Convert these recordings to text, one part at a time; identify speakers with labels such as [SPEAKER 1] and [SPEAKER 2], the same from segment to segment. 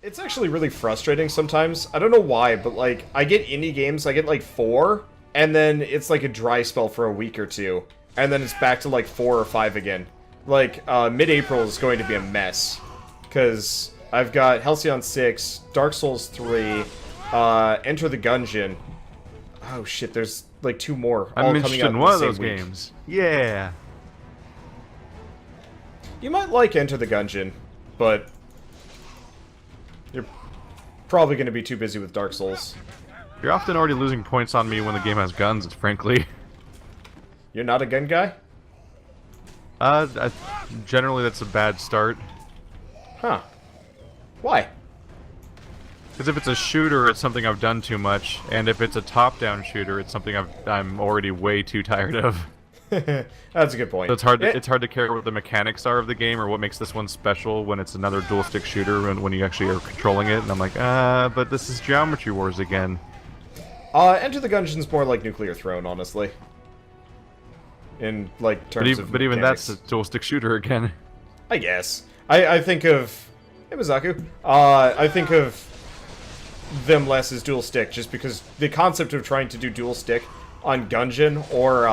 [SPEAKER 1] It's actually really frustrating sometimes. I don't know why, but like I get indie games, I get like 4, and then it's like a dry spell for a week or two, and then it's back to like 4 or 5 again. Like mid-April is going to be a mess because I've got Halcyon 6, Dark Souls 3, Enter the Gungeon. Oh shit, there's like 2 more.
[SPEAKER 2] I'm
[SPEAKER 1] all
[SPEAKER 2] interested
[SPEAKER 1] coming out
[SPEAKER 2] in one of
[SPEAKER 1] the
[SPEAKER 2] those
[SPEAKER 1] same week.
[SPEAKER 2] games. Yeah.
[SPEAKER 1] You might like Enter the Gungeon, but you're probably going to be too busy with Dark Souls.
[SPEAKER 2] You're often already losing points on me when the game has guns, frankly.
[SPEAKER 1] You're not a gun guy?
[SPEAKER 2] Generally that's a bad start.
[SPEAKER 1] Huh. Why?
[SPEAKER 2] Because if it's a shooter, it's something I've done too much, and if it's a top-down shooter, it's something I'm already way too tired of.
[SPEAKER 1] That's a good point.
[SPEAKER 2] So it's hard to care what the mechanics are of the game or what makes this one special when it's another dual-stick shooter when you actually are controlling it, and I'm like, but this is Geometry Wars again.
[SPEAKER 1] Enter the Gungeon's more like Nuclear Throne, honestly. In, like, terms of
[SPEAKER 2] But even
[SPEAKER 1] mechanics.
[SPEAKER 2] that's a dual-stick shooter again.
[SPEAKER 1] I guess. I think of... Hey, Mizaku. I think of them less as dual stick, just because the concept of trying to do dual stick on Gungeon or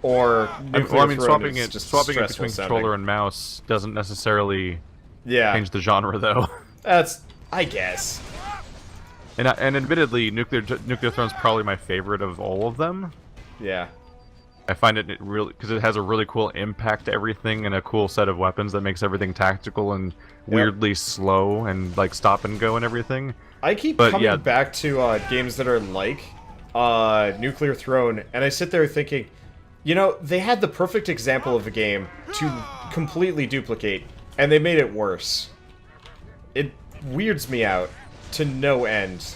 [SPEAKER 1] Nuclear Throne
[SPEAKER 2] swapping
[SPEAKER 1] is
[SPEAKER 2] it
[SPEAKER 1] just
[SPEAKER 2] between
[SPEAKER 1] stressful
[SPEAKER 2] controller
[SPEAKER 1] sounding.
[SPEAKER 2] and mouse doesn't necessarily
[SPEAKER 1] Yeah,
[SPEAKER 2] change the genre, though.
[SPEAKER 1] that's... I guess.
[SPEAKER 2] And admittedly, Nuclear Throne's probably my favorite of all of them.
[SPEAKER 1] Yeah.
[SPEAKER 2] I find it really because it has a really cool impact to everything and a cool set of weapons that makes everything tactical and weirdly slow and like stop and go and everything.
[SPEAKER 1] I keep coming back to games that are like Nuclear Throne, and I sit there thinking, you know, they had the perfect example of a game to completely duplicate, and they made it worse. It weirds me out to no end.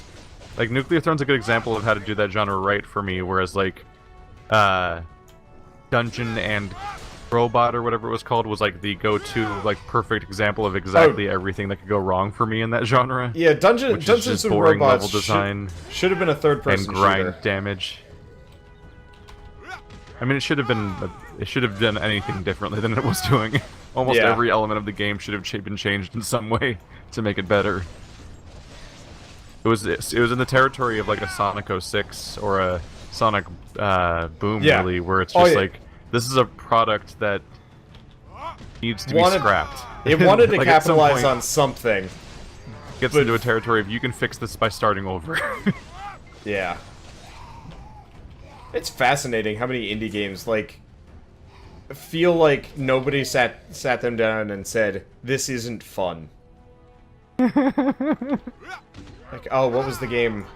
[SPEAKER 2] Like Nuclear Throne's a good example of how to do that genre right for me, whereas like Dungeon and Robot or whatever it was called was like the go-to, like perfect example of exactly everything that could go wrong for me in that genre.
[SPEAKER 1] Yeah, Dungeons and
[SPEAKER 2] boring
[SPEAKER 1] Robots
[SPEAKER 2] level design
[SPEAKER 1] should have been a third-person
[SPEAKER 2] and grind
[SPEAKER 1] shooter.
[SPEAKER 2] damage. I mean, it should have done anything differently than it was doing. Almost every element of the game should have been changed in some way to make it better. It was in the territory of like a Sonic 06 or a Sonic Boom, really, where it's just like, this is a product that needs to be scrapped.
[SPEAKER 1] It wanted to
[SPEAKER 2] like
[SPEAKER 1] capitalize on something.
[SPEAKER 2] Gets into a territory of you can fix this by starting over.
[SPEAKER 1] Yeah. It's fascinating how many indie games, like, feel like nobody sat them down and said, this isn't fun. Like, oh, what was the game?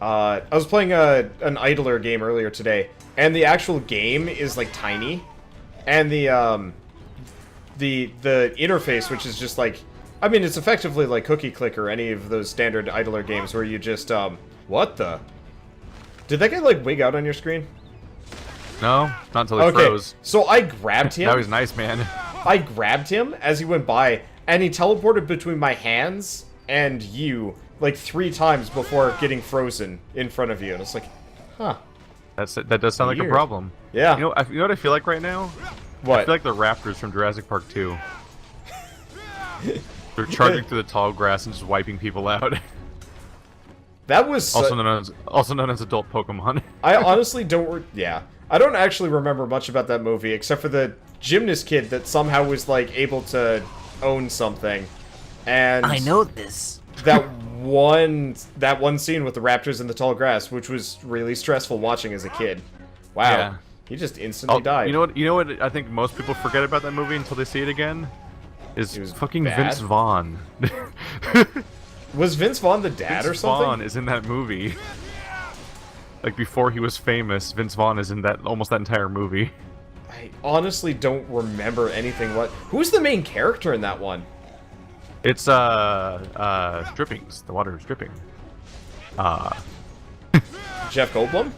[SPEAKER 1] I was playing an idler game earlier today, and the actual game is, like, tiny. And the interface, which is just, like, I mean, it's effectively like Cookie Click or any of those standard idler games where you just, what the... Did that guy, like, wig out on your screen?
[SPEAKER 2] No, not until he froze.
[SPEAKER 1] So I grabbed him.
[SPEAKER 2] That was nice, man.
[SPEAKER 1] I grabbed him as he went by, and he teleported between my hands and you, like, 3 times before getting frozen in front of you. And it's like, huh.
[SPEAKER 2] That does sound like a problem.
[SPEAKER 1] Yeah.
[SPEAKER 2] You know what I feel like right now?
[SPEAKER 1] What?
[SPEAKER 2] I feel like the raptors from Jurassic Park 2. They're charging through the tall grass and just wiping people out.
[SPEAKER 1] That was...
[SPEAKER 2] also known as adult Pokemon.
[SPEAKER 1] I honestly don't... I don't actually remember much about that movie, except for the gymnast kid that somehow was, like, able to own something. And...
[SPEAKER 3] I know this.
[SPEAKER 1] That one scene with the raptors in the tall grass, which was really stressful watching as a kid. Wow.
[SPEAKER 2] Yeah.
[SPEAKER 1] He just instantly died.
[SPEAKER 2] You know what I think most people forget about that movie until they see it again? Is fucking
[SPEAKER 1] bad.
[SPEAKER 2] Vince Vaughn.
[SPEAKER 1] Was Vince Vaughn the dad or something?
[SPEAKER 2] Vince Vaughn is in that movie. Like, before he was famous, Vince Vaughn is in almost that entire movie.
[SPEAKER 1] I honestly don't remember anything. Who's the main character in that one?
[SPEAKER 2] It's, drippings. The water is dripping.
[SPEAKER 1] Jeff Goldblum?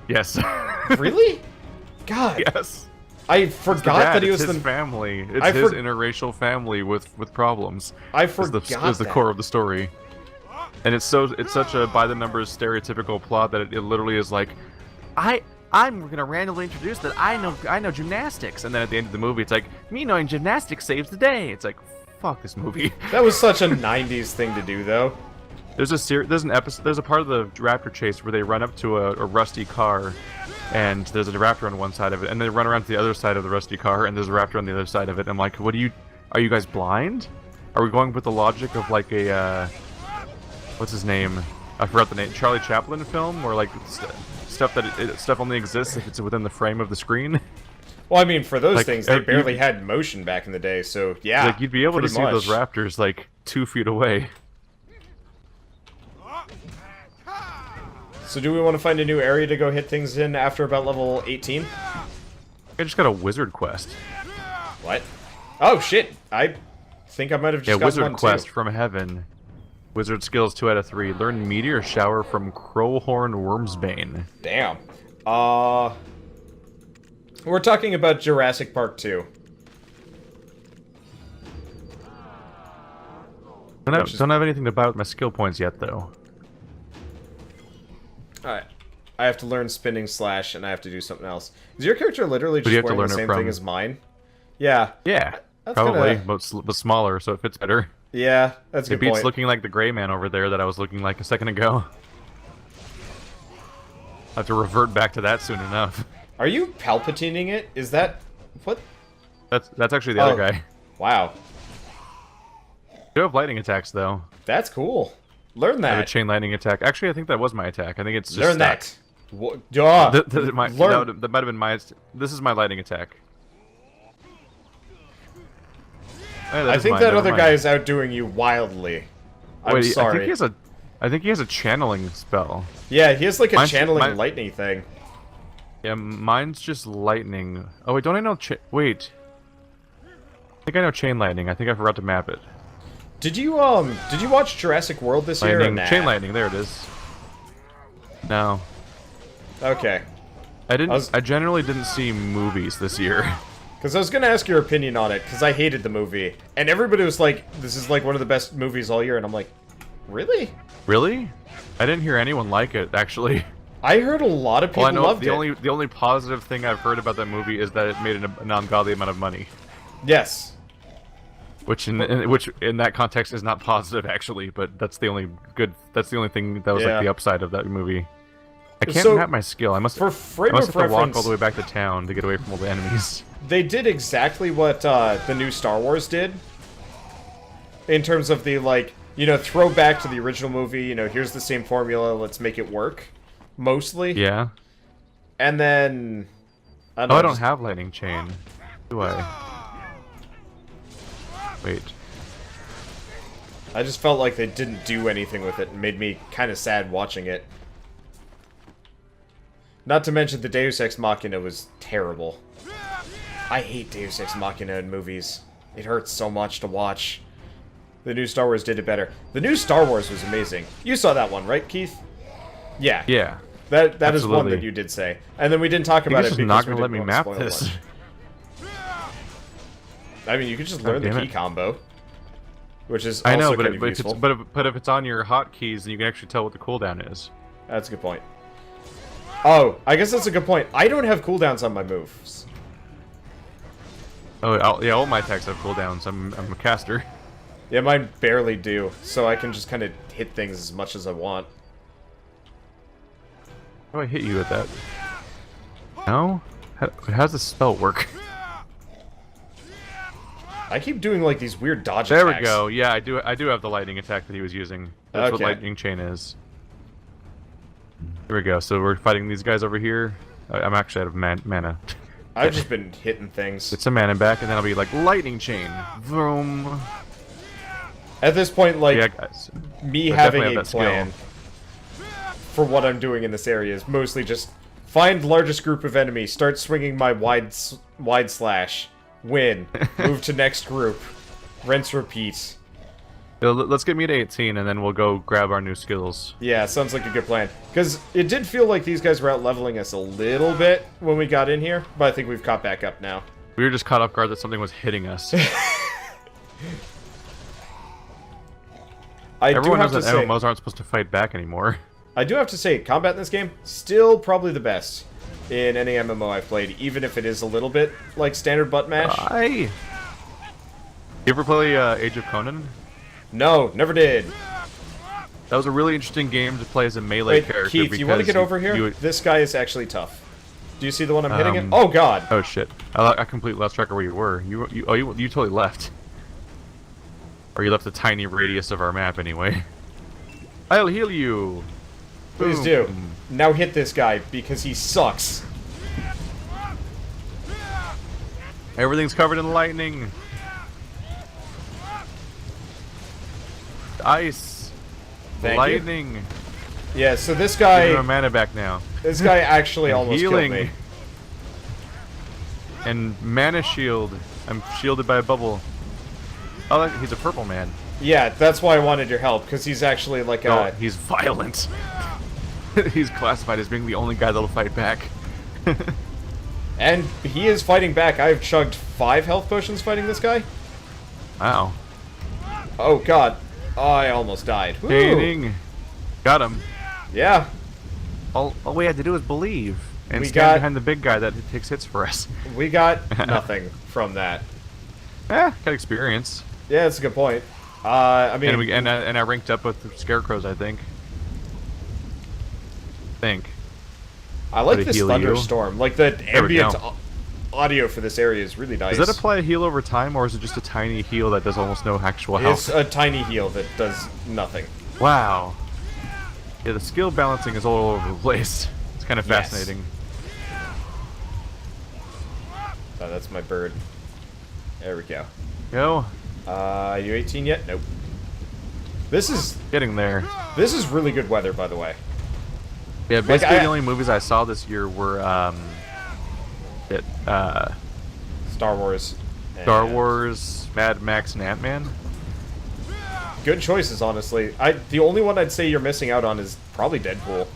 [SPEAKER 2] Yes.
[SPEAKER 1] Really? God.
[SPEAKER 2] Yes.
[SPEAKER 1] I forgot that he was
[SPEAKER 2] his
[SPEAKER 1] the...
[SPEAKER 2] family. It's his interracial family with problems.
[SPEAKER 1] I forgot
[SPEAKER 2] is the core of the story. And it's such a by-the-numbers stereotypical plot that it literally is like, I'm gonna randomly introduce that I know gymnastics, and then at the end of the movie it's like, me knowing gymnastics saves the day. It's like, fuck this movie.
[SPEAKER 1] That was such a 90s thing to do, though.
[SPEAKER 2] There's an episode. There's a part of the raptor chase where they run up to a rusty car, and there's a raptor on one side of it, and they run around to the other side of the rusty car, and there's a raptor on the other side of it. I'm like, are you guys blind? Are we going with the logic of like a, what's his name? I forgot the name. Charlie Chaplin film, where like stuff only exists if it's within the frame of the screen.
[SPEAKER 1] Well, I mean, for those
[SPEAKER 2] Like,
[SPEAKER 1] things, they barely had motion back in the day, so yeah.
[SPEAKER 2] Like you'd be able to see
[SPEAKER 1] pretty
[SPEAKER 2] those
[SPEAKER 1] much.
[SPEAKER 2] raptors like 2 feet away.
[SPEAKER 1] So do we want to find a new area to go hit things in after about level 18?
[SPEAKER 2] I just got a wizard quest.
[SPEAKER 1] What? Oh, shit. I think I might have just
[SPEAKER 2] Yeah,
[SPEAKER 1] gotten
[SPEAKER 2] wizard
[SPEAKER 1] one,
[SPEAKER 2] quest
[SPEAKER 1] too.
[SPEAKER 2] from heaven. Wizard skills 2 out of 3. Learn meteor shower from Crowhorn Wormsbane.
[SPEAKER 1] Damn. We're talking about Jurassic Park 2.
[SPEAKER 2] Don't have anything about my skill points yet, though.
[SPEAKER 1] Alright. I have to learn spinning slash, and I have to do something else. Is your character literally
[SPEAKER 2] Who do you
[SPEAKER 1] just
[SPEAKER 2] have to
[SPEAKER 1] wearing the
[SPEAKER 2] learn it
[SPEAKER 1] same
[SPEAKER 2] from?
[SPEAKER 1] thing as mine? Yeah.
[SPEAKER 2] Yeah,
[SPEAKER 1] That's
[SPEAKER 2] probably,
[SPEAKER 1] kinda-
[SPEAKER 2] but smaller, so it fits better.
[SPEAKER 1] Yeah, that's a
[SPEAKER 2] It
[SPEAKER 1] good
[SPEAKER 2] beats
[SPEAKER 1] point.
[SPEAKER 2] looking like the gray man over there that I was looking like a second ago. I'll have to revert back to that soon enough.
[SPEAKER 1] Are you Palpatining it? Is that... What?
[SPEAKER 2] That's actually the other guy.
[SPEAKER 1] Wow.
[SPEAKER 2] You have lightning attacks, though.
[SPEAKER 1] That's cool. Learn
[SPEAKER 2] I have a
[SPEAKER 1] that.
[SPEAKER 2] chain lightning attack. Actually, I think that was my attack. I think it's just
[SPEAKER 1] Learn
[SPEAKER 2] stuck.
[SPEAKER 1] that. What? Duh.
[SPEAKER 2] That might
[SPEAKER 1] Learn.
[SPEAKER 2] have been my... This is my lightning attack. Hey,
[SPEAKER 1] I think that other guy is outdoing you wildly. I'm
[SPEAKER 2] Wait,
[SPEAKER 1] sorry.
[SPEAKER 2] I think he has a channeling spell.
[SPEAKER 1] Yeah, he has like a
[SPEAKER 2] Mine's-
[SPEAKER 1] channeling
[SPEAKER 2] mine-
[SPEAKER 1] lightning thing.
[SPEAKER 2] Yeah, mine's just lightning. Oh wait, don't I know? Wait. I think I know chain lightning. I think I forgot to map it.
[SPEAKER 1] Did you watch Jurassic World this year? Or
[SPEAKER 2] Lightning,
[SPEAKER 1] nah?
[SPEAKER 2] chain lightning. There it is. No,
[SPEAKER 1] Okay.
[SPEAKER 2] I didn't.
[SPEAKER 1] was-
[SPEAKER 2] I generally didn't see movies this year.
[SPEAKER 1] Because I was gonna ask your opinion on it, because I hated the movie, and everybody was like, "This is like one of the best movies all year," and I'm like, "Really?"
[SPEAKER 2] Really? I didn't hear anyone like it. Actually,
[SPEAKER 1] I heard a lot of people
[SPEAKER 2] well, I know
[SPEAKER 1] loved
[SPEAKER 2] the only positive thing I've heard about that movie is that it made an ungodly amount of money,
[SPEAKER 1] Yes.
[SPEAKER 2] which in that context is not positive actually. But that's the only good. That's the only thing that was
[SPEAKER 1] Yeah.
[SPEAKER 2] like the upside of that movie. I can't
[SPEAKER 1] So,
[SPEAKER 2] map my skill. I must.
[SPEAKER 1] For
[SPEAKER 2] I
[SPEAKER 1] frame
[SPEAKER 2] must
[SPEAKER 1] of
[SPEAKER 2] have to walk all
[SPEAKER 1] reference,
[SPEAKER 2] the way back to town to get away from all the enemies.
[SPEAKER 1] they did exactly what the new Star Wars did. In terms of the, like, you know, throwback to the original movie, you know, here's the same formula, let's make it work. Mostly.
[SPEAKER 2] Yeah.
[SPEAKER 1] And then...
[SPEAKER 2] Oh, I don't have lightning chain. Do I? Wait.
[SPEAKER 1] I just felt like they didn't do anything with it and made me kind of sad watching it. Not to mention the Deus Ex Machina was terrible. I hate Deus Ex Machina in movies. It hurts so much to watch. The new Star Wars did it better. The new Star Wars was amazing. You saw that one, right, Keith? Yeah.
[SPEAKER 2] Yeah.
[SPEAKER 1] That is one
[SPEAKER 2] Absolutely.
[SPEAKER 1] that you did say. And then we didn't talk
[SPEAKER 2] You're
[SPEAKER 1] about it
[SPEAKER 2] just
[SPEAKER 1] because
[SPEAKER 2] not
[SPEAKER 1] we
[SPEAKER 2] gonna let me
[SPEAKER 1] didn't
[SPEAKER 2] map
[SPEAKER 1] want to
[SPEAKER 2] this.
[SPEAKER 1] spoil it. I mean, you could just learn the
[SPEAKER 2] damn
[SPEAKER 1] key
[SPEAKER 2] it.
[SPEAKER 1] combo. Which is
[SPEAKER 2] I know,
[SPEAKER 1] also
[SPEAKER 2] but
[SPEAKER 1] kind of useful.
[SPEAKER 2] but if it's on your hotkeys, then you can actually tell what the cooldown is.
[SPEAKER 1] That's a good point. Oh, I guess that's a good point. I don't have cooldowns on my moves.
[SPEAKER 2] Oh, yeah, all my attacks have cooldowns. I'm a caster.
[SPEAKER 1] Yeah, mine barely do, so I can just kind of hit things as much as I want.
[SPEAKER 2] How do I hit you with that? No? How's the spell work?
[SPEAKER 1] I keep doing like these weird dodge
[SPEAKER 2] There
[SPEAKER 1] attacks.
[SPEAKER 2] we go. Yeah, I do have the lightning attack that he was using. That's what
[SPEAKER 1] Okay.
[SPEAKER 2] lightning chain is. Here we go. So we're fighting these guys over here. I'm actually out of mana.
[SPEAKER 1] I've just been hitting things.
[SPEAKER 2] Get some mana back, and then I'll be like lightning chain. Vroom.
[SPEAKER 1] At this point, like,
[SPEAKER 2] Yeah, guys.
[SPEAKER 1] me
[SPEAKER 2] I
[SPEAKER 1] having
[SPEAKER 2] definitely
[SPEAKER 1] a
[SPEAKER 2] have that skill.
[SPEAKER 1] plan for what I'm doing in this area is mostly just find largest group of enemies, start swinging my wide slash, win, move to next group, rinse, repeat.
[SPEAKER 2] Let's get me to 18, and then we'll go grab our new skills.
[SPEAKER 1] Yeah, sounds like a good plan. Because it did feel like these guys were out-leveling us a little bit when we got in here, but I think we've caught back up now.
[SPEAKER 2] We were just caught off guard that something was hitting us. Everyone knows that MMOs aren't supposed to fight back anymore.
[SPEAKER 1] I do have to say, combat in this game, still probably the best in any MMO I've played, even if it is a little bit like standard butt mash.
[SPEAKER 2] You ever play Age of Conan?
[SPEAKER 1] No, never did.
[SPEAKER 2] That was a really interesting game to play as a melee
[SPEAKER 1] Wait,
[SPEAKER 2] character.
[SPEAKER 1] Keith, you want to get over here? This guy is actually tough. Do you see the one I'm hitting him? Oh god!
[SPEAKER 2] Oh shit! I completely lost track of where you were. You totally left. Or you left a tiny radius of our map anyway. I'll heal you.
[SPEAKER 1] Please do. Now hit this guy because he sucks.
[SPEAKER 2] Everything's covered in lightning. Ice.
[SPEAKER 1] Thank
[SPEAKER 2] lightning.
[SPEAKER 1] You. Yeah, so this guy...
[SPEAKER 2] Give my mana back now.
[SPEAKER 1] This guy actually almost
[SPEAKER 2] healing.
[SPEAKER 1] killed me.
[SPEAKER 2] And mana shield. I'm shielded by a bubble. Oh, he's a purple man.
[SPEAKER 1] Yeah, that's why I wanted your help, because he's actually like
[SPEAKER 2] a... Oh, he's violent. He's classified as being the only guy that'll fight back.
[SPEAKER 1] And he is fighting back. I've chugged 5 health potions fighting this guy.
[SPEAKER 2] Wow.
[SPEAKER 1] Oh god. Oh, I almost died.
[SPEAKER 2] Painting. Got him.
[SPEAKER 1] Yeah.
[SPEAKER 2] All we had to do was believe. And stand behind the big guy that takes hits for us.
[SPEAKER 1] We got nothing from that.
[SPEAKER 2] Got experience.
[SPEAKER 1] Yeah, that's a good point. I mean...
[SPEAKER 2] And I ranked up with the scarecrows, I think.
[SPEAKER 1] I like this thunderstorm. Like, the ambient audio for this area is really nice.
[SPEAKER 2] Does that apply a heal over time, or is it just a tiny heal that does almost no actual health?
[SPEAKER 1] It's a tiny heal that does nothing.
[SPEAKER 2] Wow. Yeah, the skill balancing is all over the place. It's kind of fascinating.
[SPEAKER 1] Oh, that's my bird. There we go.
[SPEAKER 2] Go.
[SPEAKER 1] Are you 18 yet? Nope. This is...
[SPEAKER 2] Getting there.
[SPEAKER 1] This is really good weather, by the way.
[SPEAKER 2] Yeah, basically the only movies I saw this year were,
[SPEAKER 1] Star Wars.
[SPEAKER 2] Star Wars, Mad Max, and Ant-Man.
[SPEAKER 1] Good choices, honestly. The only one I'd say you're missing out on is probably Deadpool.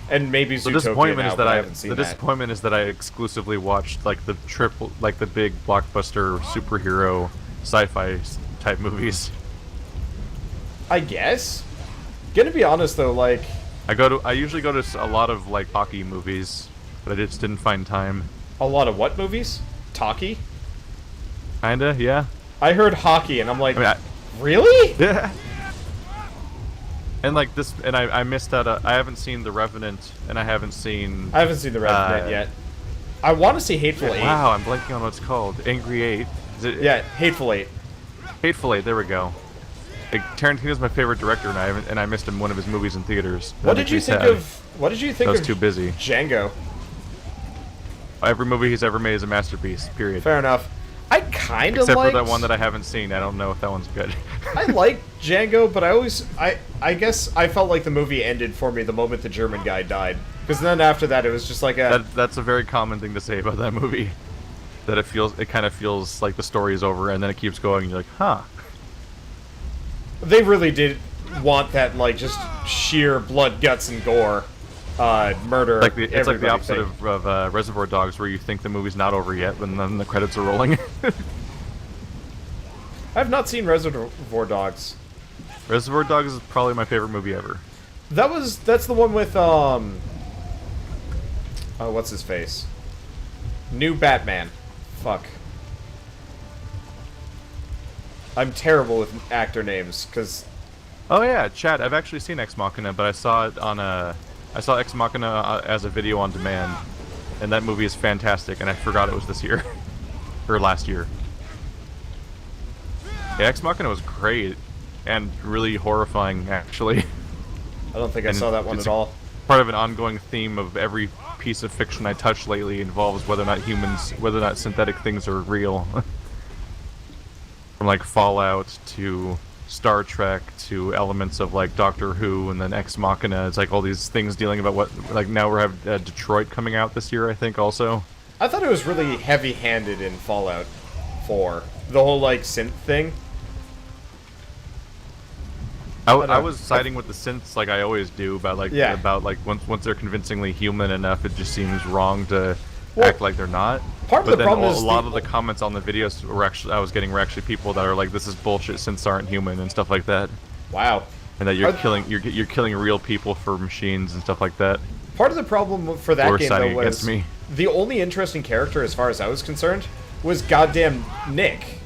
[SPEAKER 1] And maybe Zootopia.
[SPEAKER 2] The disappointment is that I exclusively watched, like, the big blockbuster superhero sci-fi type movies.
[SPEAKER 1] I guess. Gonna be honest though, like...
[SPEAKER 2] I usually go to a lot of, like, hockey movies, but I just didn't find time.
[SPEAKER 1] A lot of what movies? Talkie?
[SPEAKER 2] Kinda, yeah.
[SPEAKER 1] I heard hockey, and I'm like, really?
[SPEAKER 2] Yeah. And like this, and I missed out. I haven't seen The Revenant, and I haven't seen
[SPEAKER 1] The Revenant yet. I want to see Hateful Eight.
[SPEAKER 2] Wow, I'm blanking on what it's called. Angry Eight. Is it?
[SPEAKER 1] Yeah, Hateful Eight.
[SPEAKER 2] Hateful Eight. There we go. Like, Tarantino's my favorite director, and I missed him one of his movies in theaters.
[SPEAKER 1] What did you think of? What did you think of?
[SPEAKER 2] I was too busy.
[SPEAKER 1] Django.
[SPEAKER 2] Every movie he's ever made is a masterpiece. Period.
[SPEAKER 1] Fair enough. I kind of
[SPEAKER 2] Except for that one that I haven't seen. I don't know if that one's good.
[SPEAKER 1] I like Django, but I guess I felt like the movie ended for me the moment the German guy died. Because then after that, it was just like a...
[SPEAKER 2] That's a very common thing to say about that movie. That it kind of feels like the story is over, and then it keeps going, and you're like, huh.
[SPEAKER 1] They really did want that, like, just sheer blood, guts, and gore. Murder.
[SPEAKER 2] It's like the opposite of Reservoir Dogs, where you think the movie's not over yet, and then the credits are rolling.
[SPEAKER 1] I've not seen Reservoir Dogs.
[SPEAKER 2] Reservoir Dogs is probably my favorite movie ever.
[SPEAKER 1] That's the one with what's his face? New Batman. Fuck. I'm terrible with actor names, cause...
[SPEAKER 2] Oh yeah, Chad, I've actually seen Ex Machina, but I saw it on I saw Ex Machina as a video on demand, and that movie is fantastic, and I forgot it was this year. Or last year. Yeah, Ex Machina was great, and really horrifying, actually.
[SPEAKER 1] I don't think I saw that one at all.
[SPEAKER 2] Part of an ongoing theme of every piece of fiction I touch lately involves whether or not synthetic things are real. From like Fallout to Star Trek to elements of like Doctor Who, and then Ex Machina. It's like all these things dealing about what, like now we have Detroit coming out this year, I think, also.
[SPEAKER 1] I thought it was really heavy-handed in Fallout 4. The whole like synth thing.
[SPEAKER 2] I was siding with the synths like I always do, about like once they're convincingly human enough, it just seems wrong to act like they're not.
[SPEAKER 1] Part of the problem is
[SPEAKER 2] a lot of the comments on the videos were actually people that are like, this is bullshit, synths aren't human and stuff like that.
[SPEAKER 1] Wow.
[SPEAKER 2] And that you're killing real people for machines and stuff like that.
[SPEAKER 1] Part of the problem for that game though was
[SPEAKER 2] against me.
[SPEAKER 1] The only interesting character, as far as I was concerned, was goddamn Nick.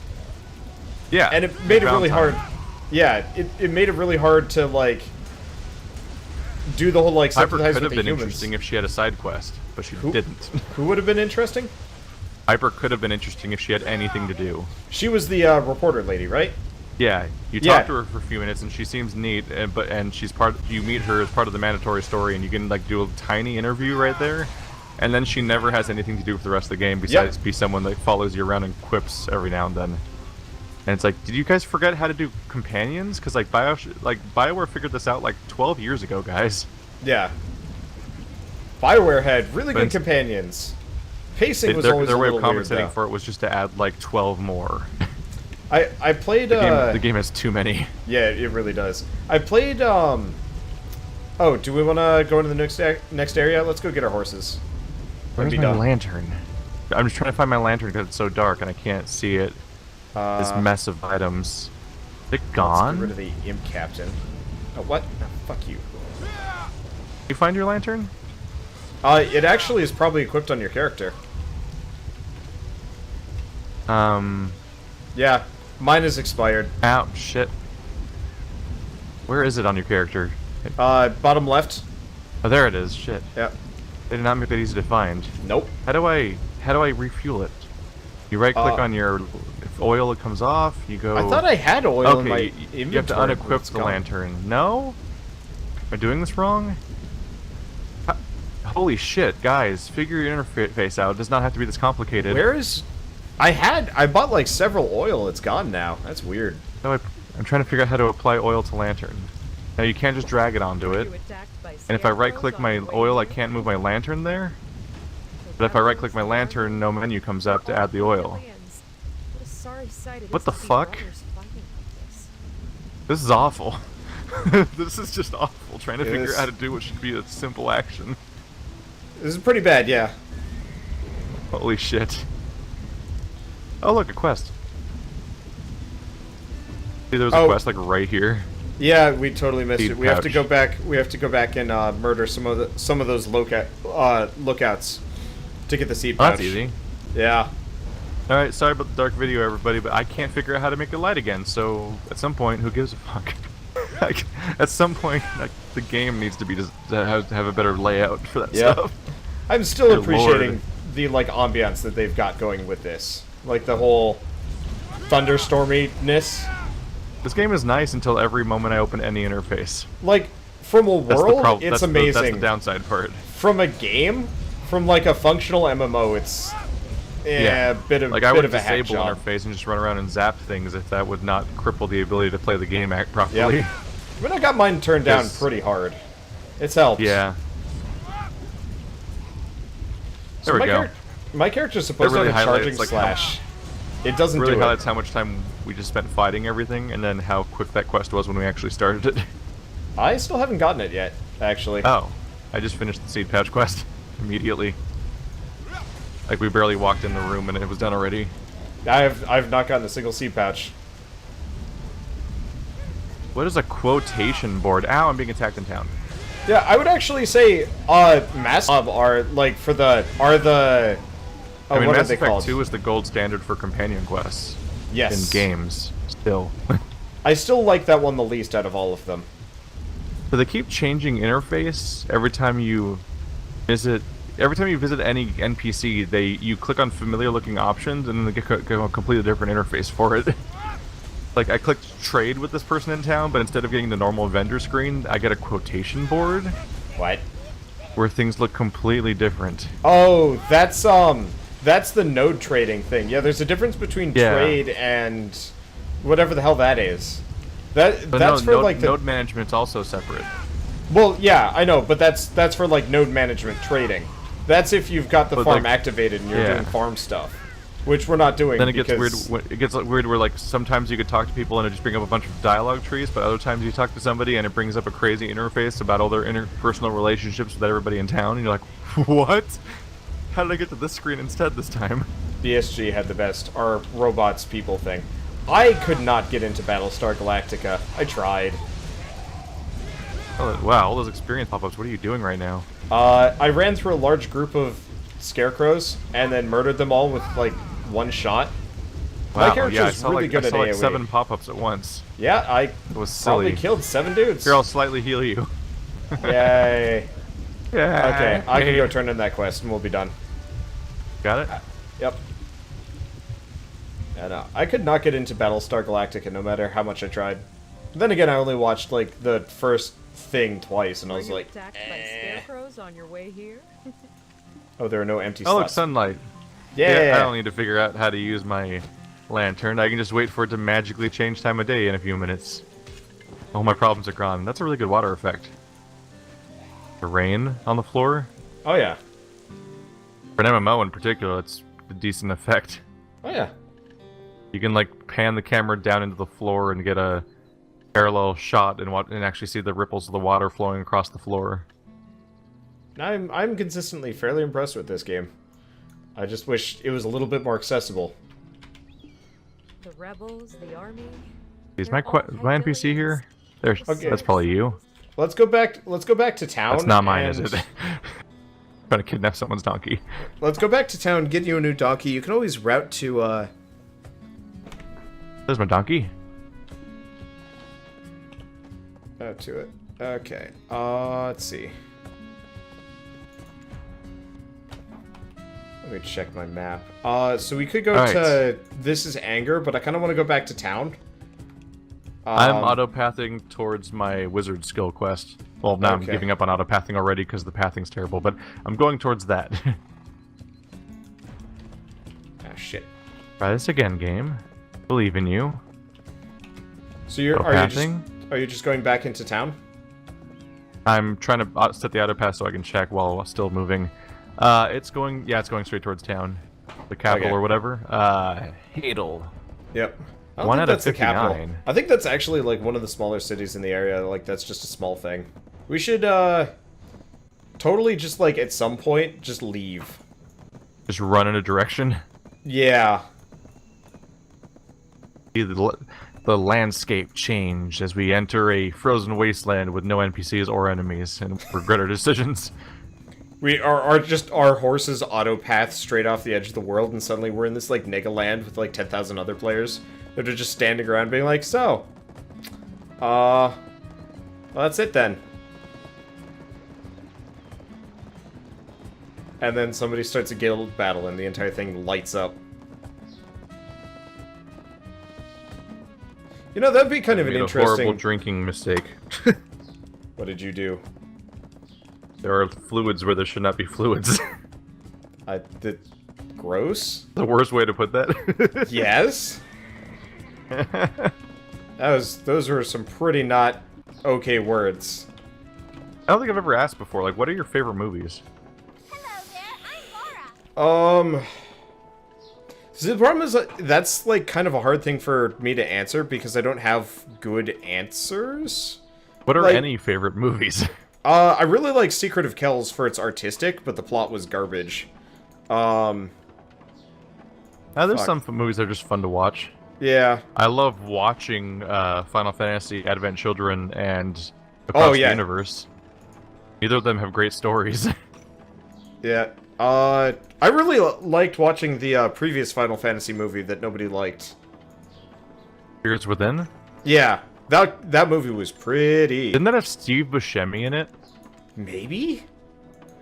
[SPEAKER 2] Yeah.
[SPEAKER 1] And it made it really
[SPEAKER 2] time.
[SPEAKER 1] hard. Yeah, it made it really hard to, like, do the whole, like,
[SPEAKER 2] Hyper
[SPEAKER 1] sympathize
[SPEAKER 2] could
[SPEAKER 1] with
[SPEAKER 2] have
[SPEAKER 1] the
[SPEAKER 2] been
[SPEAKER 1] humans.
[SPEAKER 2] interesting if she had a side quest, but she didn't.
[SPEAKER 1] Who would have been interesting?
[SPEAKER 2] Hyper could have been interesting if she had anything to do.
[SPEAKER 1] She was the reporter lady, right?
[SPEAKER 2] Yeah, you talk to her for a few minutes, and she seems neat. And she's part. You meet her as part of the mandatory story, and you can like do a tiny interview right there. And then she never has anything to do with the rest of the game besides be someone that follows you around and quips every now and then. And it's like, did you guys forget how to do companions? Because like BioWare figured this out like 12 years ago, guys.
[SPEAKER 1] Yeah. BioWare had really good companions. Pacing was always
[SPEAKER 2] their
[SPEAKER 1] a
[SPEAKER 2] way
[SPEAKER 1] little
[SPEAKER 2] of compensating
[SPEAKER 1] weird,
[SPEAKER 2] for it was just to add like 12 more.
[SPEAKER 1] I played
[SPEAKER 2] the game has too many.
[SPEAKER 1] Yeah, it really does. I played oh, do we want to go into the next area? Let's go get our horses.
[SPEAKER 2] Where's my lantern? I'm just trying to find my lantern because it's so dark and I can't see it. This mess of items. Is it gone?
[SPEAKER 1] Let's get rid of the imp captain. Oh, what? Oh, fuck you.
[SPEAKER 2] You find your lantern?
[SPEAKER 1] It actually is probably equipped on your character. Yeah, mine is expired.
[SPEAKER 2] Ow, shit. Where is it on your character?
[SPEAKER 1] Bottom left.
[SPEAKER 2] Oh, there it is. Shit.
[SPEAKER 1] Yep.
[SPEAKER 2] They did not make that easy to find.
[SPEAKER 1] Nope.
[SPEAKER 2] How do I refuel it? You right click on your if oil, it comes off. You go.
[SPEAKER 1] I thought I had oil in my
[SPEAKER 2] Okay,
[SPEAKER 1] inventory.
[SPEAKER 2] you have to unequip the lantern. No? Am I doing this wrong? Holy shit, guys! Figure your interface out. It does not have to be this complicated.
[SPEAKER 1] Where is? I bought like several oil. It's gone now. That's weird.
[SPEAKER 2] No, I'm trying to figure out how to apply oil to lantern. Now you can't just drag it onto it. And if I right-click my oil, I can't move my lantern there. But if I right-click my lantern, no menu comes up to add the oil. What the fuck? This is awful. This is just awful. Trying to figure out how to do what should be a simple action.
[SPEAKER 1] This is pretty bad, yeah.
[SPEAKER 2] Holy shit. Oh look, a quest. See, there was a quest like right here.
[SPEAKER 1] Yeah, we totally missed
[SPEAKER 2] Seed
[SPEAKER 1] it. We have to
[SPEAKER 2] pouch.
[SPEAKER 1] go back. We have to go back and murder some of those lookouts to get the seed pouch.
[SPEAKER 2] That's easy.
[SPEAKER 1] Yeah.
[SPEAKER 2] Alright, sorry about the dark video, everybody, but I can't figure out how to make it light again, so at some point, who gives a fuck? Like, at some point, like, the game needs to be to have a better layout for that stuff.
[SPEAKER 1] I'm still
[SPEAKER 2] Good
[SPEAKER 1] appreciating
[SPEAKER 2] Lord.
[SPEAKER 1] the, like, ambiance that they've got going with this. Like, the whole thunderstorminess.
[SPEAKER 2] This game is nice until every moment I open any interface.
[SPEAKER 1] Like, from a world, it's amazing.
[SPEAKER 2] That's the downside part.
[SPEAKER 1] From a game, from, like, a functional MMO, it's... Yeah, bit of
[SPEAKER 2] I would
[SPEAKER 1] a hack
[SPEAKER 2] disable
[SPEAKER 1] job.
[SPEAKER 2] interface and just run around and zap things if that would not cripple the ability to play the game properly.
[SPEAKER 1] Yep. I mean, I got mine turned down pretty hard. It's helped.
[SPEAKER 2] Yeah.
[SPEAKER 1] So
[SPEAKER 2] There we go.
[SPEAKER 1] My character's supposed
[SPEAKER 2] That really
[SPEAKER 1] to have a charging
[SPEAKER 2] highlights, like,
[SPEAKER 1] slash. It doesn't
[SPEAKER 2] Really
[SPEAKER 1] do
[SPEAKER 2] highlights
[SPEAKER 1] it.
[SPEAKER 2] how much time we just spent fighting everything, and then how quick that quest was when we actually started it.
[SPEAKER 1] I still haven't gotten it yet, actually.
[SPEAKER 2] Oh, I just finished the seed pouch quest immediately. Like we barely walked in the room and it was done already.
[SPEAKER 1] I've not gotten a single seed pouch.
[SPEAKER 2] What is a quotation board? Ow, I'm being attacked in town.
[SPEAKER 1] Yeah, I would actually say Mass are like for the
[SPEAKER 2] I mean,
[SPEAKER 1] what are
[SPEAKER 2] Mass
[SPEAKER 1] they
[SPEAKER 2] Effect
[SPEAKER 1] called?
[SPEAKER 2] 2 is the gold standard for companion quests.
[SPEAKER 1] Yes.
[SPEAKER 2] In games, still.
[SPEAKER 1] I still like that one the least out of all of them.
[SPEAKER 2] So they keep changing interface every time you visit. Every time you visit any NPC, you click on familiar looking options and then they get a completely different interface for it. Like I clicked trade with this person in town, but instead of getting the normal vendor screen, I get a quotation board.
[SPEAKER 1] What?
[SPEAKER 2] Where things look completely different.
[SPEAKER 1] Oh, that's the node trading thing. Yeah, there's a difference between trade and whatever the hell that is. That's for like the
[SPEAKER 2] node management's also separate.
[SPEAKER 1] Well, yeah, I know, but that's for like node management trading. That's if you've got the farm activated and you're doing farm stuff, which we're not doing.
[SPEAKER 2] Then it gets weird. It gets weird where like sometimes you could talk to people and it just bring up a bunch of dialogue trees, but other times you talk to somebody and it brings up a crazy interface about all their interpersonal relationships with everybody in town, and you're like, what? How did I get to this screen instead this time?
[SPEAKER 1] BSG had the best, our robots people thing. I could not get into Battlestar Galactica. I tried.
[SPEAKER 2] Oh, wow, all those experience pop-ups. What are you doing right now?
[SPEAKER 1] I ran through a large group of scarecrows and then murdered them all with like one shot. My
[SPEAKER 2] Wow,
[SPEAKER 1] character's
[SPEAKER 2] yeah, I saw
[SPEAKER 1] really
[SPEAKER 2] like,
[SPEAKER 1] good
[SPEAKER 2] I
[SPEAKER 1] at
[SPEAKER 2] saw like
[SPEAKER 1] AoE.
[SPEAKER 2] 7 pop-ups at once.
[SPEAKER 1] Yeah, I
[SPEAKER 2] It was
[SPEAKER 1] probably
[SPEAKER 2] silly.
[SPEAKER 1] killed 7 dudes.
[SPEAKER 2] Here, I'll slightly heal you.
[SPEAKER 1] Yay.
[SPEAKER 2] Yeah.
[SPEAKER 1] Okay, I can go turn in that quest and we'll be done.
[SPEAKER 2] Got it?
[SPEAKER 1] Yep. Yeah, no, I could not get into Battlestar Galactica no matter how much I tried. Then again, I only watched, like, the first thing twice, and I was like,
[SPEAKER 3] attacked by scarecrows on your way here?
[SPEAKER 1] oh, there are no empty
[SPEAKER 2] Oh, look,
[SPEAKER 1] slots.
[SPEAKER 2] sunlight.
[SPEAKER 1] Yeah.
[SPEAKER 2] I don't need to figure out how to use my lantern. I can just wait for it to magically change time of day in a few minutes. All my problems are gone. That's a really good water effect. The rain on the floor.
[SPEAKER 1] Oh, yeah.
[SPEAKER 2] For an MMO in particular, it's a decent effect.
[SPEAKER 1] Oh, yeah.
[SPEAKER 2] You can like pan the camera down into the floor and get a parallel shot and actually see the ripples of the water flowing across the floor.
[SPEAKER 1] I'm consistently fairly impressed with this game. I just wish it was a little bit more accessible.
[SPEAKER 3] The rebels, the army.
[SPEAKER 2] Is my NPC here? There's
[SPEAKER 1] Okay.
[SPEAKER 2] That's probably you.
[SPEAKER 1] Let's go back to town.
[SPEAKER 2] That's not mine,
[SPEAKER 1] and...
[SPEAKER 2] is it? Trying to kidnap someone's donkey.
[SPEAKER 1] Let's go back to town, get you a new donkey. You can always route to,
[SPEAKER 2] There's my donkey.
[SPEAKER 1] to it. Okay. Let's see. Let me check my map. So we could go to This is Anger, but I kind of want to go back to town.
[SPEAKER 2] I'm autopathing towards my wizard skill quest. Well, now I'm
[SPEAKER 1] Okay.
[SPEAKER 2] giving up on autopathing already because the pathing's terrible, but I'm going towards that.
[SPEAKER 1] Ah, shit.
[SPEAKER 2] Try this again, game. Believe in you.
[SPEAKER 1] So you're
[SPEAKER 2] Autopathing?
[SPEAKER 1] are you just going back into town?
[SPEAKER 2] I'm trying to set the autopath so I can check while still moving. It's going straight towards town. The capital
[SPEAKER 1] Okay.
[SPEAKER 2] or whatever. Hadel.
[SPEAKER 1] Yep. I don't
[SPEAKER 2] 1
[SPEAKER 1] think
[SPEAKER 2] out of
[SPEAKER 1] that's the capital.
[SPEAKER 2] 59.
[SPEAKER 1] I think that's actually like one of the smaller cities in the area. Like that's just a small thing. We should totally just like at some point just leave.
[SPEAKER 2] Just run in a direction.
[SPEAKER 1] Yeah.
[SPEAKER 2] See the landscape change as we enter a frozen wasteland with no NPCs or enemies and regret our decisions.
[SPEAKER 1] We are just our horses autopath straight off the edge of the world, and suddenly we're in this like nega land with like 10,000 other players that are just standing around being like, so, well, that's it then. And then somebody starts a guild battle, and the entire thing lights up. You know, that'd be kind of an
[SPEAKER 2] Made a
[SPEAKER 1] interesting.
[SPEAKER 2] horrible drinking mistake.
[SPEAKER 1] What did you do?
[SPEAKER 2] There are fluids where there should not be fluids.
[SPEAKER 1] Gross?
[SPEAKER 2] The worst way to put that.
[SPEAKER 1] Yes? Those were some pretty not okay words.
[SPEAKER 2] I don't think I've ever asked before, like, what are your favorite movies?
[SPEAKER 4] Hello there, I'm Laura.
[SPEAKER 1] See, the problem is that's like kind of a hard thing for me to answer because I don't have good answers.
[SPEAKER 2] What are
[SPEAKER 1] Like-
[SPEAKER 2] any favorite movies?
[SPEAKER 1] I really like Secret of Kells for its artistic, but the plot was garbage.
[SPEAKER 2] There's
[SPEAKER 1] Fuck.
[SPEAKER 2] some movies that are just fun to watch.
[SPEAKER 1] Yeah.
[SPEAKER 2] I love watching Final Fantasy, Advent Children, and
[SPEAKER 1] Oh,
[SPEAKER 2] Across
[SPEAKER 1] yeah.
[SPEAKER 2] the Universe. Neither of them have great stories.
[SPEAKER 1] Yeah. I really liked watching the previous Final Fantasy movie that nobody liked.
[SPEAKER 2] Spirits Within?
[SPEAKER 1] Yeah. That movie was pretty.
[SPEAKER 2] Didn't that have Steve Buscemi in it?
[SPEAKER 1] Maybe?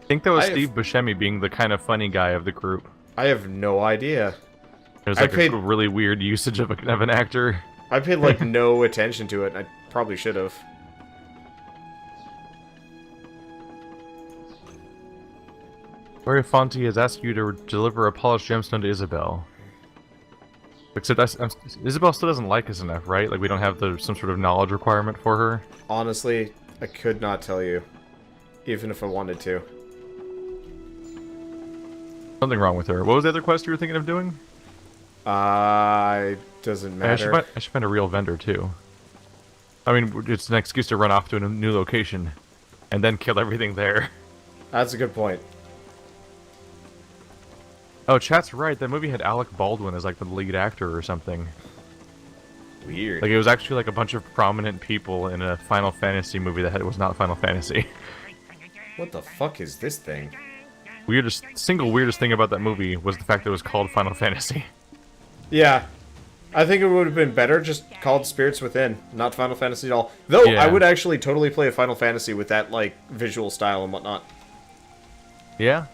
[SPEAKER 2] I think that was
[SPEAKER 1] I have-
[SPEAKER 2] Steve Buscemi being the kind of funny guy of the group.
[SPEAKER 1] I have no idea.
[SPEAKER 2] It was
[SPEAKER 1] I
[SPEAKER 2] like
[SPEAKER 1] paid-
[SPEAKER 2] a really weird usage of an actor.
[SPEAKER 1] I paid like no attention to it. I probably should have.
[SPEAKER 2] Gloria Fonti has asked you to deliver a polished gemstone to Isabel. Except Isabel still doesn't like us enough, right? Like we don't have some sort of knowledge requirement for her.
[SPEAKER 1] Honestly, I could not tell you. Even if I wanted to.
[SPEAKER 2] Something wrong with her. What was the other quest you were thinking of doing?
[SPEAKER 1] Doesn't
[SPEAKER 2] I should,
[SPEAKER 1] matter.
[SPEAKER 2] I should find a real vendor too. I mean, it's an excuse to run off to a new location, and then kill everything there.
[SPEAKER 1] That's a good point.
[SPEAKER 2] Oh, chat's right. That movie had Alec Baldwin as like the lead actor or something.
[SPEAKER 1] Weird.
[SPEAKER 2] Like it was actually like a bunch of prominent people in a Final Fantasy movie that was not Final Fantasy.
[SPEAKER 1] What the fuck is this thing?
[SPEAKER 2] Weirdest thing about that movie was the fact that it was called Final Fantasy.
[SPEAKER 1] Yeah. I think it would have been better just called Spirits Within, not Final Fantasy at all. Though,
[SPEAKER 2] Yeah.
[SPEAKER 1] I would actually totally play a Final Fantasy with that, like, visual style and whatnot.
[SPEAKER 2] Yeah.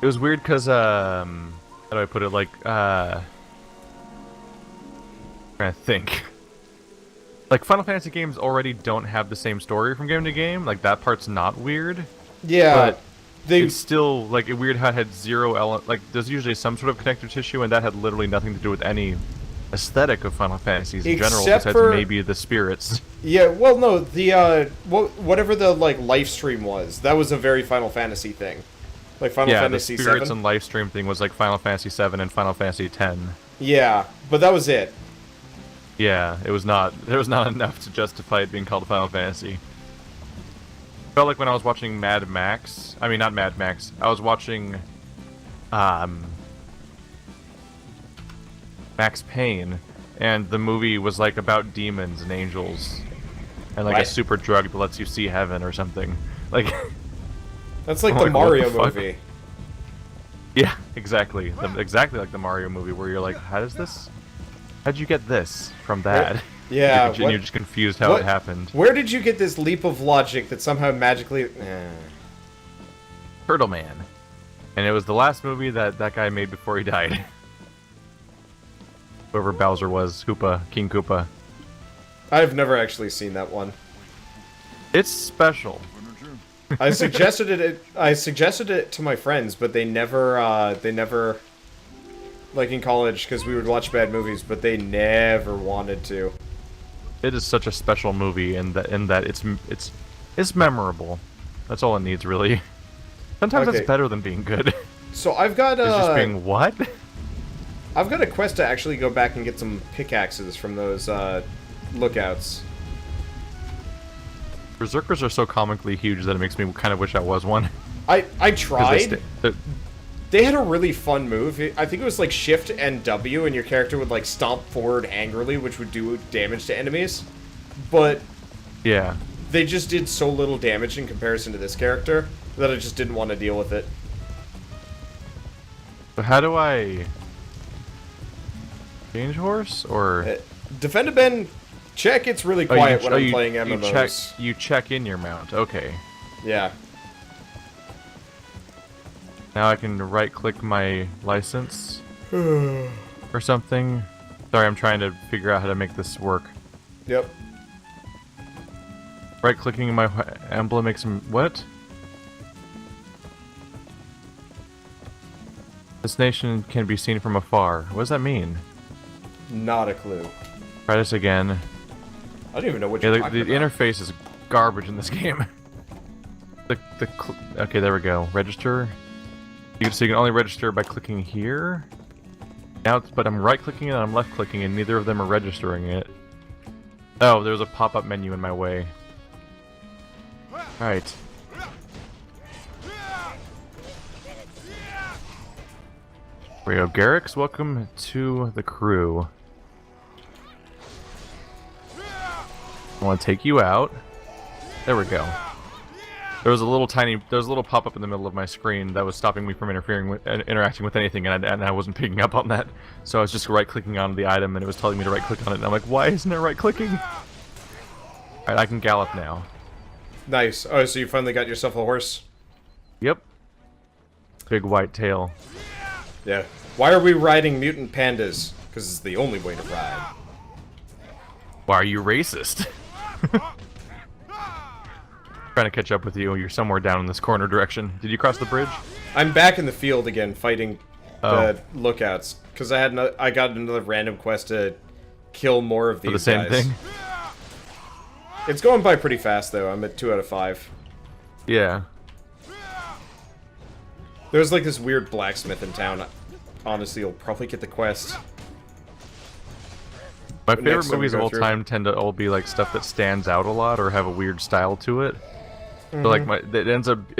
[SPEAKER 2] It was weird because, how do I put it, like, trying to think. Like, Final Fantasy games already don't have the same story from game to game. Like, that part's not weird.
[SPEAKER 1] Yeah,
[SPEAKER 2] But
[SPEAKER 1] they...
[SPEAKER 2] it's still, like, weird how it had zero element. Like, there's usually some sort of connective tissue, and that had literally nothing to do with any aesthetic of Final Fantasies in general,
[SPEAKER 1] Except
[SPEAKER 2] besides
[SPEAKER 1] for-
[SPEAKER 2] maybe the spirits.
[SPEAKER 1] Yeah, well, no, the, whatever the, like, live stream was, that was a very Final Fantasy thing. Like, Final
[SPEAKER 2] Yeah, the
[SPEAKER 1] Fantasy
[SPEAKER 2] spirits
[SPEAKER 1] 7.
[SPEAKER 2] and live stream thing was like Final Fantasy 7 and Final Fantasy 10.
[SPEAKER 1] Yeah, but that was it.
[SPEAKER 2] Yeah, it was not. There was not enough to justify it being called Final Fantasy. Felt like when I was watching Mad Max. I mean, not Mad Max. I was watching, Max Payne, and the movie was like about demons and angels, and like
[SPEAKER 1] What?
[SPEAKER 2] a super drug that lets you see heaven or something. Like,
[SPEAKER 1] That's like
[SPEAKER 2] I'm
[SPEAKER 1] the
[SPEAKER 2] like, what
[SPEAKER 1] Mario
[SPEAKER 2] the fuck?
[SPEAKER 1] movie.
[SPEAKER 2] yeah, exactly, exactly like the Mario movie, where you're like, how'd you get this from that?
[SPEAKER 1] Yeah,
[SPEAKER 2] and you're just confused how
[SPEAKER 1] what-
[SPEAKER 2] it happened.
[SPEAKER 1] Where did you get this leap of logic that somehow magically...
[SPEAKER 2] Turtle Man. And it was the last movie that guy made before he died. Whoever Bowser was, King Koopa.
[SPEAKER 1] I've never actually seen that one.
[SPEAKER 2] It's special.
[SPEAKER 1] I suggested it to my friends, but they never, like in college, because we would watch bad movies, but they never wanted to.
[SPEAKER 2] It is such a special movie in that it's memorable. That's all it needs, really. Sometimes
[SPEAKER 1] Okay.
[SPEAKER 2] that's better than being good.
[SPEAKER 1] So I've got,
[SPEAKER 2] It's just being what?
[SPEAKER 1] I've got a quest to actually go back and get some pickaxes from those, lookouts.
[SPEAKER 2] Berserkers are so comically huge that it makes me kind of wish I was one.
[SPEAKER 1] I
[SPEAKER 2] 'Cause
[SPEAKER 1] tried.
[SPEAKER 2] they're-
[SPEAKER 1] They had a really fun move. I think it was like Shift and W, and your character would like stomp forward angrily, which would do damage to enemies. But
[SPEAKER 2] yeah.
[SPEAKER 1] they just did so little damage in comparison to this character that I just didn't want to deal with it.
[SPEAKER 2] But how do I change horse or?
[SPEAKER 1] Defend a Ben, check. It's really quiet when I'm playing MMOs.
[SPEAKER 2] You check in your mount. Okay.
[SPEAKER 1] Yeah.
[SPEAKER 2] Now I can right-click my license or something. Sorry, I'm trying to figure out how to make this work.
[SPEAKER 1] Yep.
[SPEAKER 2] Right-clicking my emblem makes him... What? This nation can be seen from afar. What does that mean?
[SPEAKER 1] Not a clue.
[SPEAKER 2] Try this again.
[SPEAKER 1] I don't even know what
[SPEAKER 2] Yeah,
[SPEAKER 1] you're
[SPEAKER 2] the
[SPEAKER 1] talking about.
[SPEAKER 2] interface is garbage in this game. Okay, there we go. Register. So you can only register by clicking here. Now, but I'm right-clicking and I'm left-clicking, and neither of them are registering it. Oh, there's a pop-up menu in my way. Right. Here we go. Garrix, welcome to the crew. I want to take you out. There we go. There was a little pop-up in the middle of my screen that was stopping me from interacting with anything, and I wasn't picking up on that. So I was just right-clicking on the item, and it was telling me to right-click on it, and I'm like, why isn't it right-clicking? Alright, I can gallop now.
[SPEAKER 1] Nice. Oh, so you finally got yourself a horse?
[SPEAKER 2] Yep. Big white tail.
[SPEAKER 1] Yeah. Why are we riding mutant pandas? Because it's the only way to ride.
[SPEAKER 2] Why are you racist? Trying to catch up with you. You're somewhere down in this corner direction. Did you cross the bridge?
[SPEAKER 1] I'm back in the field again, fighting
[SPEAKER 2] Oh.
[SPEAKER 1] the lookouts. Because I got another random quest to kill more of these
[SPEAKER 2] For the same
[SPEAKER 1] guys.
[SPEAKER 2] thing?
[SPEAKER 1] It's going by pretty fast, though. I'm at 2 out of 5.
[SPEAKER 2] Yeah.
[SPEAKER 1] There's like this weird blacksmith in town. Honestly, you'll probably get the quest.
[SPEAKER 2] My
[SPEAKER 1] Next
[SPEAKER 2] favorite
[SPEAKER 1] time we
[SPEAKER 2] movies of
[SPEAKER 1] go
[SPEAKER 2] all
[SPEAKER 1] through.
[SPEAKER 2] time tend to all be like stuff that stands out a lot or have a weird style to it. So like it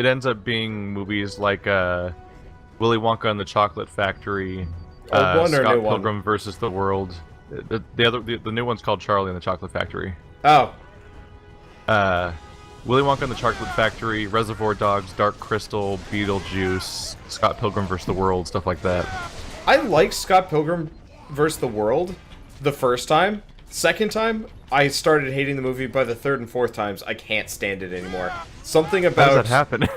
[SPEAKER 2] ends up being movies like Willy Wonka and the Chocolate Factory,
[SPEAKER 1] Old one or
[SPEAKER 2] Scott
[SPEAKER 1] new one?
[SPEAKER 2] Pilgrim versus the World. The new one's called Charlie and the Chocolate Factory.
[SPEAKER 1] Oh,
[SPEAKER 2] Willy Wonka and the Chocolate Factory, Reservoir Dogs, Dark Crystal, Beetlejuice, Scott Pilgrim vs. the World, stuff like that.
[SPEAKER 1] I like Scott Pilgrim vs. the World, the first time. Second time, I started hating the movie. By the third and fourth times, I can't stand it anymore. Something about...
[SPEAKER 2] How does that happen?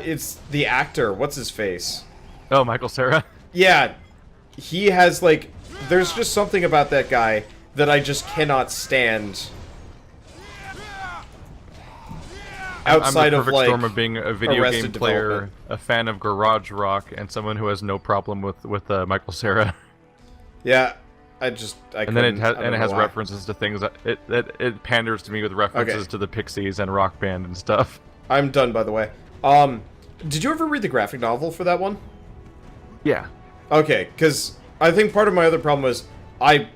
[SPEAKER 1] It's the actor. What's his face?
[SPEAKER 2] Oh, Michael Cera?
[SPEAKER 1] Yeah. He has, like... There's just something about that guy that I just cannot stand. Outside
[SPEAKER 2] I'm
[SPEAKER 1] of,
[SPEAKER 2] the perfect
[SPEAKER 1] like,
[SPEAKER 2] storm of being a video
[SPEAKER 1] Arrested
[SPEAKER 2] game player,
[SPEAKER 1] Development.
[SPEAKER 2] a fan of garage rock, and someone who has no problem with Michael Cera.
[SPEAKER 1] Yeah. I
[SPEAKER 2] And then it has references to things that it panders to me with references to the Pixies and Rock Band and stuff.
[SPEAKER 1] I'm done, by the way. Did you ever read the graphic novel for that one?
[SPEAKER 2] Yeah.
[SPEAKER 1] Okay, because I think part of my other problem was I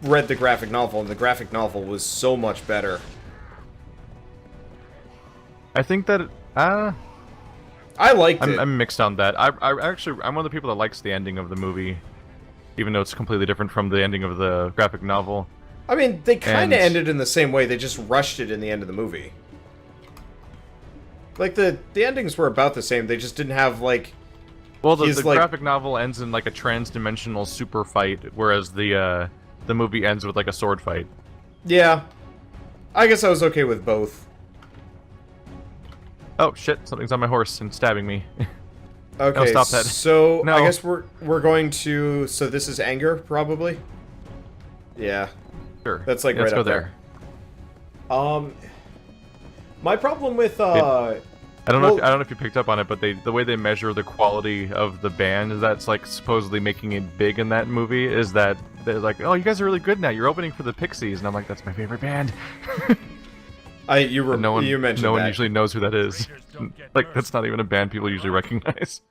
[SPEAKER 1] read the graphic novel, and the graphic novel was so much better.
[SPEAKER 2] I think that
[SPEAKER 1] I liked it.
[SPEAKER 2] I'm mixed on that. I'm one of the people that likes the ending of the movie, even though it's completely different from the ending of the graphic novel.
[SPEAKER 1] I mean, they kind of ended in the same way. They just rushed it in the end of the movie. Like, the endings were about the same. They just didn't have, like...
[SPEAKER 2] Well, the graphic novel ends in, like, a trans-dimensional super fight, whereas the movie ends with, like, a sword fight.
[SPEAKER 1] Yeah. I guess I was okay with both.
[SPEAKER 2] Oh, shit. Something's on my horse and stabbing me.
[SPEAKER 1] Okay,
[SPEAKER 2] no, stop that.
[SPEAKER 1] So,
[SPEAKER 2] no.
[SPEAKER 1] I guess we're going to... So this is anger, probably? Yeah.
[SPEAKER 2] Sure.
[SPEAKER 1] That's, like,
[SPEAKER 2] let's
[SPEAKER 1] right
[SPEAKER 2] go
[SPEAKER 1] up there. My problem with,
[SPEAKER 2] I don't know if you picked up on it, but the way they measure the quality of the band that's like supposedly making it big in that movie is that they're like, oh, you guys are really good now. You're opening for the Pixies, and I'm like, that's my favorite band.
[SPEAKER 1] You mentioned
[SPEAKER 2] no one
[SPEAKER 1] that.
[SPEAKER 2] usually knows who that is. Like, that's not even a band people usually recognize.